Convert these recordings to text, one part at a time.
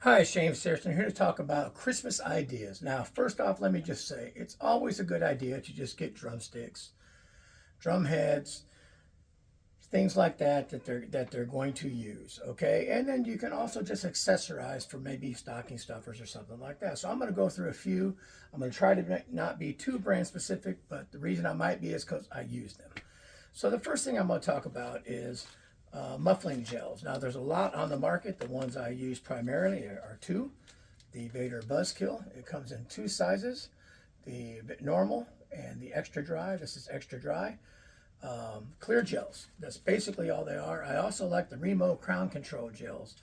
Hi, Shane Searson here to talk about Christmas ideas. Now, first off, let me just say it's always a good idea to just get drumsticks, drum heads, things like that they're going to use. Okay, and then you can also just accessorize for maybe stocking stuffers or something like that. So I'm going to go through a few. I'm going to try to not be too brand specific, but the reason I might be is because I use them. So the first thing I'm going to talk about is muffling gels. Now, there's a lot on the market. The ones I use primarily are two. The Vader Buzzkill. It comes in two sizes, the normal and the extra dry. This is extra dry. Clear gels. That's basically all they are. I also like the Remo Crown Control gels.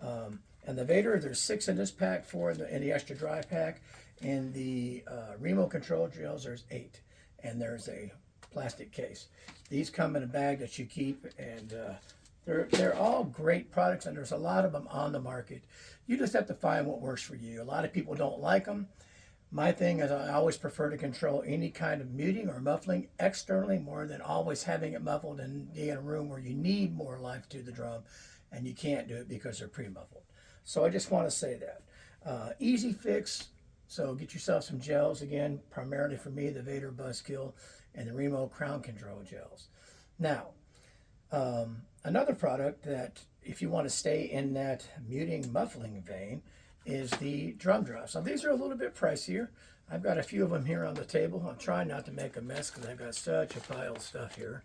And the Vader, there's six in this pack, four in the extra dry pack. In the Remo Control gels, there's eight. And there's a plastic case. These come in a bag that you keep, and they're all great products, and there's a lot of them on the market. You just have to find what works for you. A lot of people don't like them. My thing is, I always prefer to control any kind of muting or muffling externally more than always having it muffled and be in a room where you need more life to the drum and you can't do it because they're pre-muffled. So I just want to say that. Easy fix. So get yourself some gels again, primarily for me, the Vader Buzzkill and the Remo Crown Control gels. Now, another product that, if you want to stay in that muting muffling vein, is the drum drops. Now these are a little bit pricier. I've got a few of them here on the table. I'm trying not to make a mess because I've got such a pile of stuff here.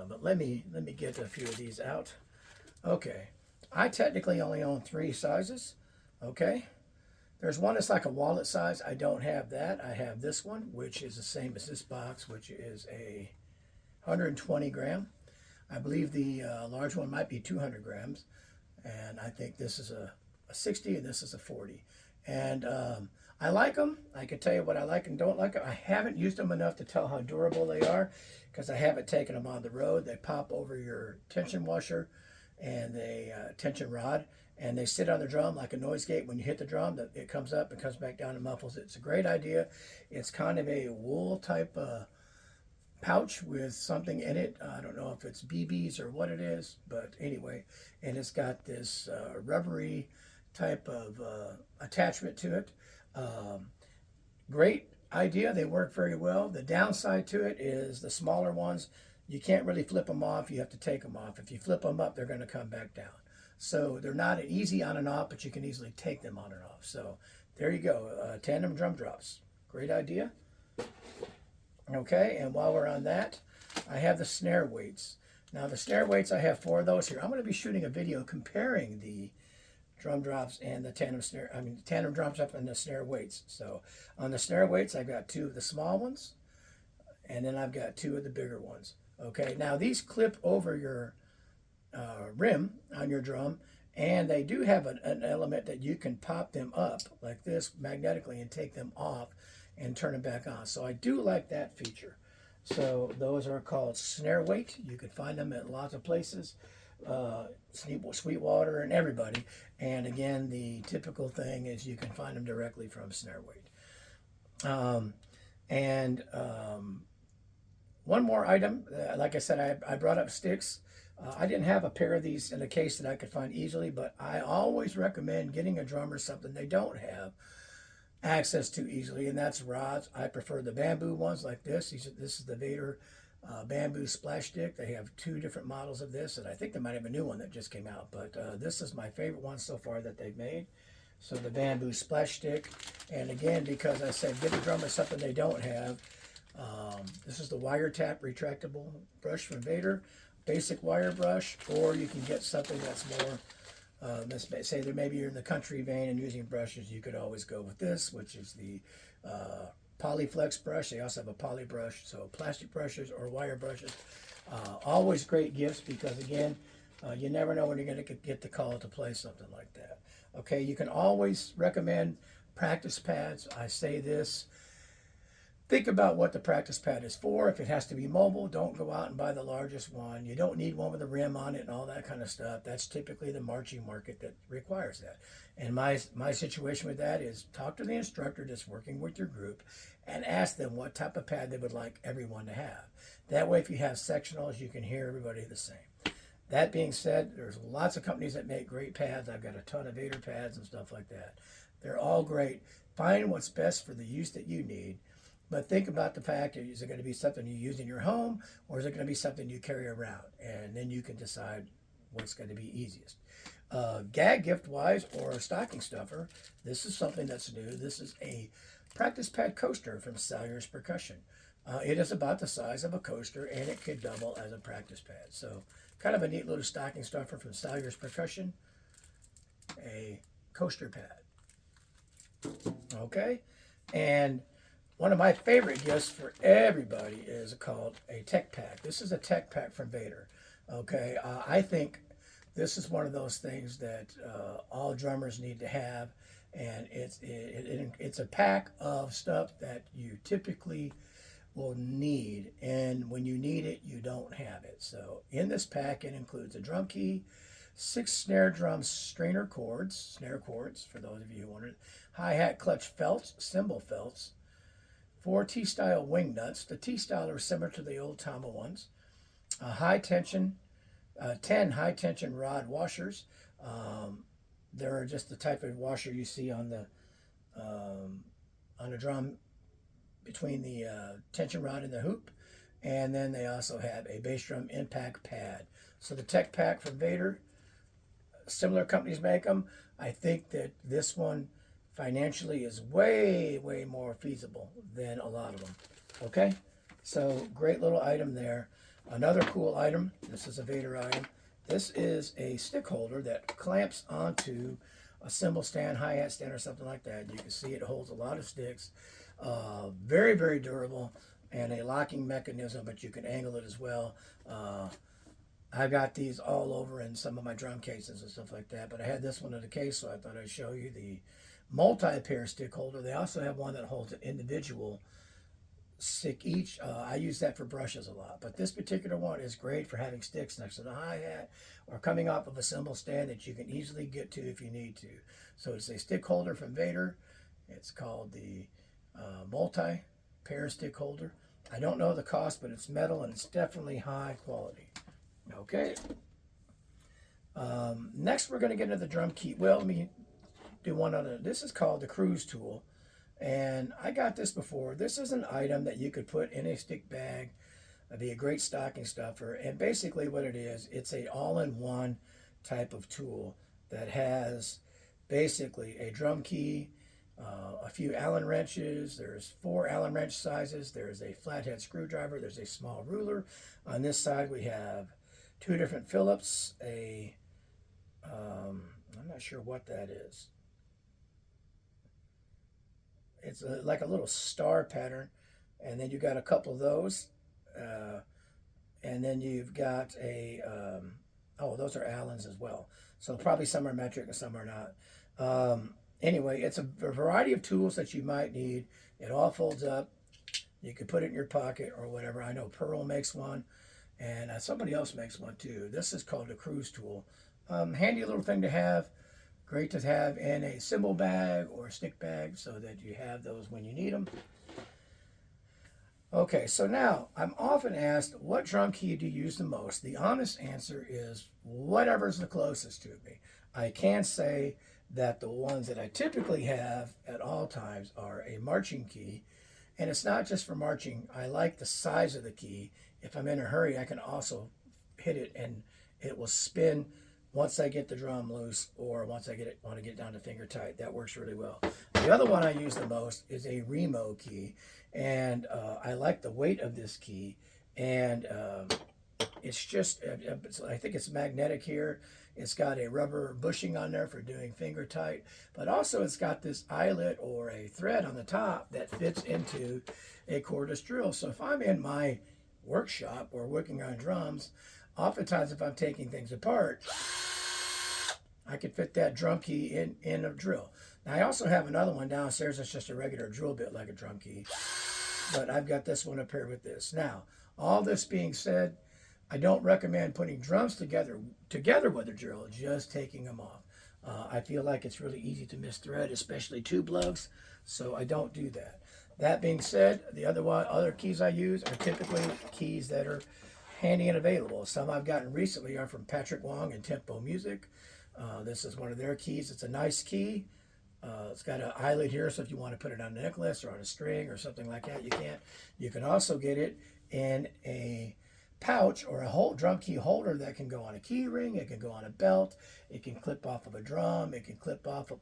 But let me get a few of these out. Okay, I technically only own three sizes. Okay, there's one that's like a wallet size. I don't have that. I have this one, which is the same as this box, which is a 120 gram. I believe the large one might be 200 grams, and I think this is a 60 and this is a 40. And I like them. I can tell you what I like and don't like them. I haven't used them enough to tell how durable they are because I haven't taken them on the road. They pop over your tension washer and they tension rod, and they sit on the drum like a noise gate. When you hit the drum, it comes up and comes back down and muffles it. It's a great idea. It's kind of a wool type pouch with something in it. I don't know if it's BBs or what it is, but anyway, and it's got this rubbery type of attachment to it. Um, Great idea. They work very well. The downside to it is the smaller ones, you can't really flip them off. You have to take them off. If you flip them up, they're going to come back down. So they're not an easy on and off, but you can easily take them on and off. So there you go. Tandem drum drops. Great idea. Okay, and while we're on that, I have the snare weights. Now the snare weights, I have four of those here. I'm going to be shooting a video comparing the drum drops and the tandem snare. I mean, the tandem drum drops and the snare weights. So on the snare weights, I've got two of the small ones, and then I've got two of the bigger ones. Okay, now these clip over your rim on your drum, and they do have an element that you can pop them up like this magnetically and take them off and turn them back on. So I do like that feature. So those are called snare weight. You can find them at lots of places, Sweetwater and everybody. And again, the typical thing is you can find them directly from snare weight. And one more item, like I said, I brought up sticks. I didn't have a pair of these in a case that I could find easily, but I always recommend getting a drummer something they don't have access to easily, and that's rods. I prefer the bamboo ones like this. This is the Vader bamboo splash stick. They have two different models of this, and I think they might have a new one that just came out, but this is my favorite one so far that they've made. So the bamboo splash stick, and again, because I said give a drummer something they don't have, this is the wiretap retractable brush from Vader, basic wire brush, or you can get something that's more, let's say that maybe you're in the country vein and using brushes, you could always go with this, which is the Polyflex brush. They also have a poly brush, so plastic brushes or wire brushes. Always great gifts because, again, you never know when you're going to get the call to play something like that. Okay, you can always recommend practice pads. I say this. Think about what the practice pad is for. If it has to be mobile, don't go out and buy the largest one. You don't need one with a rim on it and all that kind of stuff. That's typically the marching market that requires that. And my situation with that is talk to the instructor that's working with your group and ask them what type of pad they would like everyone to have. That way, if you have sectionals, you can hear everybody the same. That being said, there's lots of companies that make great pads. I've got a ton of Vader pads and stuff like that. They're all great. Find what's best for the use that you need. But think about the fact, is it going to be something you use in your home, or is it going to be something you carry around? And then you can decide what's going to be easiest. Gag gift wise or a stocking stuffer, this is something that's new. This is a practice pad coaster from Salyers Percussion. It is about the size of a coaster, and it could double as a practice pad. So kind of a neat little stocking stuffer from Salyers Percussion, a coaster pad. Okay, and one of my favorite gifts for everybody is called a tech pack. This is a tech pack from Vader. Okay, I think this is one of those things that all drummers need to have, and it's a pack of stuff that you typically will need, and when you need it, you don't have it. So in this pack, it includes a drum key, 6 snare drum snare cords for those of you who wondered, hi-hat clutch felts, cymbal felts, 4 T-style wing nuts. The T-style are similar to the old Tama ones. 10 high tension rod washers. They're just the type of washer you see on the drum between the tension rod and the hoop. And then they also have a bass drum impact pad. So the tech pack from Vader, similar companies make them. I think that this one financially is way more feasible than a lot of them. Okay, so great little item there. Another cool item, this is a Vader item. This is a stick holder that clamps onto a cymbal stand, hi-hat stand, or something like that. You can see it holds a lot of sticks. Very durable, and a locking mechanism, but you can angle it as well. I got these all over in some of my drum cases and stuff like that, but I had this one in the case, so I thought I'd show you the multi-pair stick holder. They also have one that holds an individual stick each. I use that for brushes a lot, but this particular one is great for having sticks next to the hi-hat or coming off of a cymbal stand that you can easily get to if you need to. So it's a stick holder from Vader. It's called the multi-pair stick holder. I don't know the cost, but it's metal and it's definitely high quality. Okay. Next, we're going to get into the drum key. Well, let me do one other. This is called the Cruise Tool, and I got this before. This is an item that you could put in a stick bag. It'd be a great stocking stuffer, and basically what it is, it's a all-in-one type of tool that has basically a drum key, a few Allen wrenches. There's 4 Allen wrench sizes. There's a flathead screwdriver. There's a small ruler. On this side, we have 2 different Phillips. I'm not sure what that is. It's like a little star pattern, and then you got a couple of those, and then you've got a those are Allens as well. So probably some are metric and some are not. Anyway, it's a variety of tools that you might need. It all folds up. You can put it in your pocket or whatever. I know Pearl makes one, and somebody else makes one too. This is called a Cruise Tool. Handy little thing to have. Great to have in a cymbal bag or a stick bag so that you have those when you need them. Okay, so now I'm often asked, what drum key do you use the most? The honest answer is whatever's the closest to me. I can say that the ones that I typically have at all times are a marching key, and it's not just for marching. I like the size of the key. If I'm in a hurry, I can also hit it and it will spin once I get the drum loose, or once I want to get down to finger tight. That works really well. The other one I use the most is a Remo key, and I like the weight of this key, and it's just, I think it's magnetic here. It's got a rubber bushing on there for doing finger tight, but also it's got this eyelet or a thread on the top that fits into a cordless drill. So if I'm in my workshop or working on drums, oftentimes if I'm taking things apart, I could fit that drum key in a drill. Now I also have another one downstairs that's just a regular drill bit like a drum key, but I've got this one up here with this. Now, all this being said, I don't recommend putting drums together with a drill, just taking them off. I feel like it's really easy to misthread, especially tube lugs, so I don't do that. That being said, the other keys I use are typically keys that are handy and available. Some I've gotten recently are from Patrick Wong and Tempo Music. This is one of their keys. It's a nice key. It's got an eyelet here, so if you want to put it on a necklace or on a string or something like that, you can. You can also get it in a pouch or a whole drum key holder that can go on a key ring. It can go on a belt. It can clip off of a drum. It can clip off of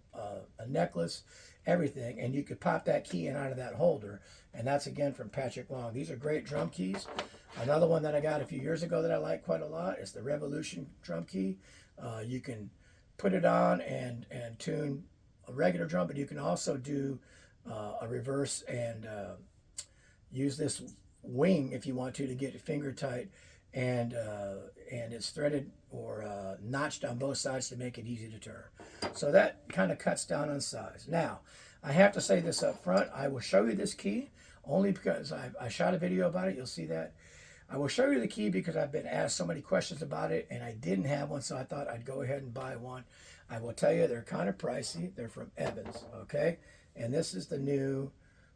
a necklace, everything. And you could pop that key in out of that holder. And that's, again, from Patrick Wong. These are great drum keys. Another one that I got a few years ago that I like quite a lot is the Revolution drum key. You can put it on and tune a regular drum, but you can also do a reverse and use this wing if you want to get it finger tight, and it's threaded or notched on both sides to make it easy to turn. So that kind of cuts down on size. Now, I have to say this up front. I will show you this key only because I shot a video about it. You'll see that. I will show you the key because I've been asked so many questions about it, and I didn't have one, so I thought I'd go ahead and buy one. I will tell you they're kind of pricey. They're from Evans, okay? And this is the new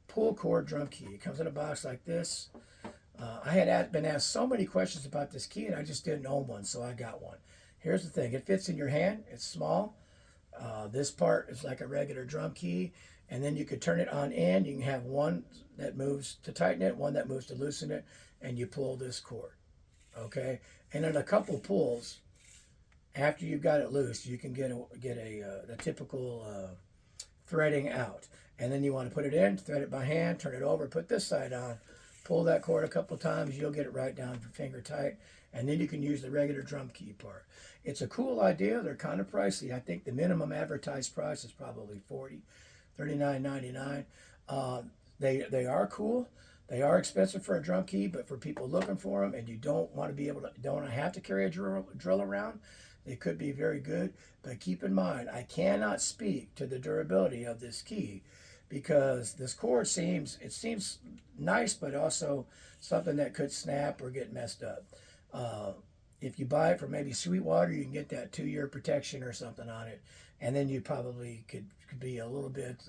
pull cord drum key. It comes in a box like this. I had been asked so many questions about this key, and I just didn't own one, so I got one. Here's the thing. It fits in your hand. It's small. This part is like a regular drum key, and then you could turn it on in. You can have one that moves to tighten it, one that moves to loosen it, and you pull this cord, okay? And then a couple pulls, after you've got it loose, you can get the typical threading out. And then you want to put it in, thread it by hand, turn it over, put this side on, pull that cord a couple times, you'll get it right down for finger tight, and then you can use the regular drum key part. It's a cool idea. They're kind of pricey. I think the minimum advertised price is probably $39.99. They are cool. They are expensive for a drum key, but for people looking for them and you don't want to have to carry a drill around, they could be very good. But keep in mind, I cannot speak to the durability of this key because this cord seems nice, but also something that could snap or get messed up. If you buy it from maybe Sweetwater, you can get that 2-year protection or something on it, and then you probably could be a little bit,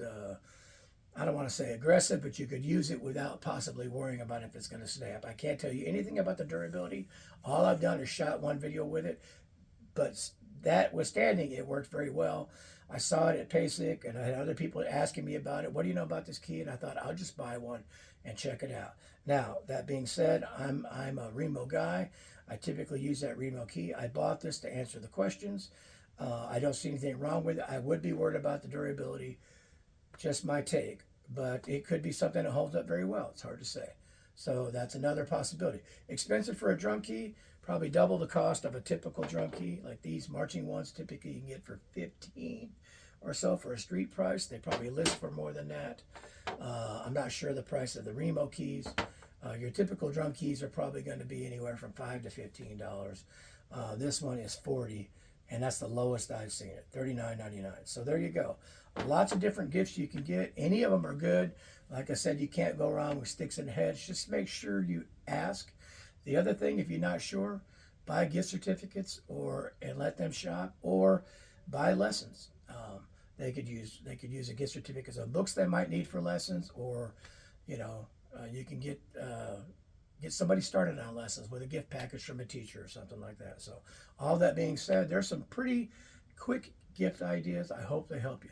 I don't want to say aggressive, but you could use it without possibly worrying about if it's going to snap. I can't tell you anything about the durability. All I've done is shot one video with it, but that withstanding, it worked very well. I saw it at PASIC, and I had other people asking me about it. What do you know about this key? And I thought I'll just buy one and check it out. Now, that being said, I'm a Remo guy. I typically use that Remo key. I bought this to answer the questions. I don't see anything wrong with it. I would be worried about the durability, just my take, but it could be something that holds up very well. It's hard to say. So that's another possibility. Expensive for a drum key, probably double the cost of a typical drum key. Like these marching ones, typically you can get for $15 or so for a street price. They probably list for more than that. I'm not sure the price of the Remo keys. Your typical drum keys are probably going to be anywhere from $5 to $15. This one is $40, and that's the lowest I've seen it, $39.99. So there you go. Lots of different gifts you can get. Any of them are good. Like I said, you can't go wrong with sticks and heads. Just make sure you ask. The other thing, if you're not sure, buy gift certificates and let them shop, or buy lessons. They could use a gift certificate of books they might need for lessons, or you can get somebody started on lessons with a gift package from a teacher or something like that. So all that being said, there's some pretty quick gift ideas. I hope they help you.